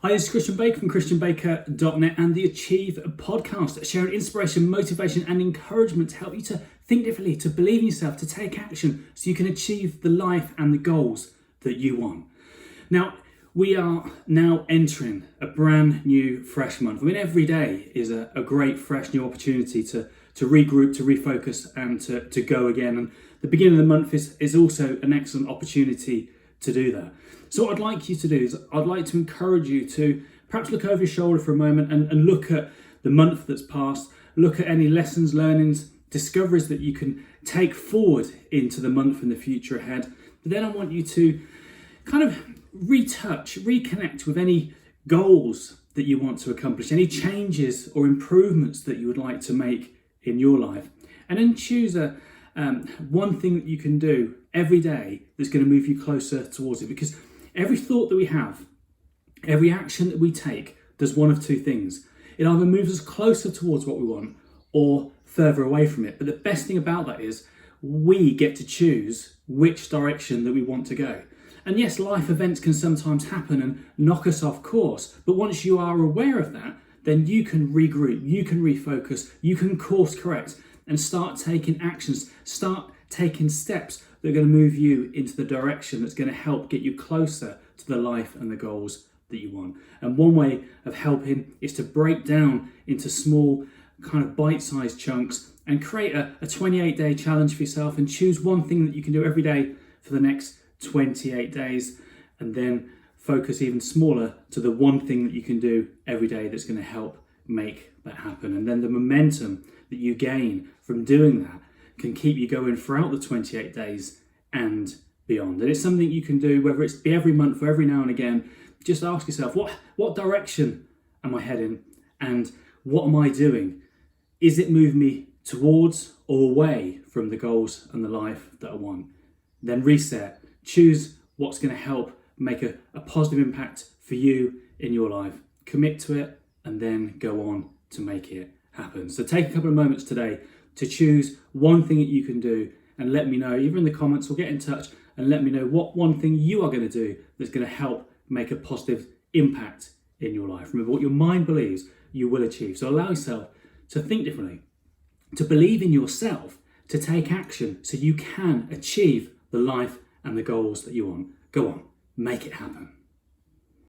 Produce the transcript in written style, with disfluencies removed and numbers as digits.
Hi, this is Christian Baker from christianbaker.net and the Achieve podcast, sharing inspiration, motivation and encouragement to help you to think differently, to believe in yourself, to take action so you can achieve the life and the goals that you want. Now, we are now entering a brand new fresh month. I mean, every day is a great fresh new opportunity to regroup, to refocus and to go again. And the beginning of the month is also an excellent opportunity to do that. So what I'd like you to do is I'd like to encourage you to perhaps look over your shoulder for a moment and look at the month that's passed, look at any lessons, learnings, discoveries that you can take forward into the month and the future ahead. But then I want you to kind of reconnect with any goals that you want to accomplish, any changes or improvements that you would like to make in your life. And then choose one thing that you can do every day that's going to move you closer towards it. Because every thought that we have, every action that we take does one of two things. It either moves us closer towards what we want or further away from it. But the best thing about that is we get to choose which direction that we want to go. And yes, life events can sometimes happen and knock us off course. But once you are aware of that, then you can regroup, you can refocus, you can course correct and start taking actions, start taking steps that are going to move you into the direction that's going to help get you closer to the life and the goals that you want. And one way of helping is to break down into small kind of bite-sized chunks and create a 28-day challenge for yourself and choose one thing that you can do every day for the next 28 days and then focus even smaller to the one thing that you can do every day that's going to help make that happen. And then the momentum that you gain from doing that can keep you going throughout the 28 days and beyond. And it's something you can do, whether it's be every month or every now and again. Just ask yourself, what direction am I heading and what am I doing? Is it moving me towards or away from the goals and the life that I want? Then reset, choose what's going to help make a positive impact for you in your life. Commit to it and then go on to make it happen. So take a couple of moments today to choose one thing that you can do and let me know, either in the comments or get in touch and let me know what one thing you are going to do that's going to help make a positive impact in your life. Remember, what your mind believes, you will achieve. So allow yourself to think differently, to believe in yourself, to take action so you can achieve the life and the goals that you want. Go on, make it happen.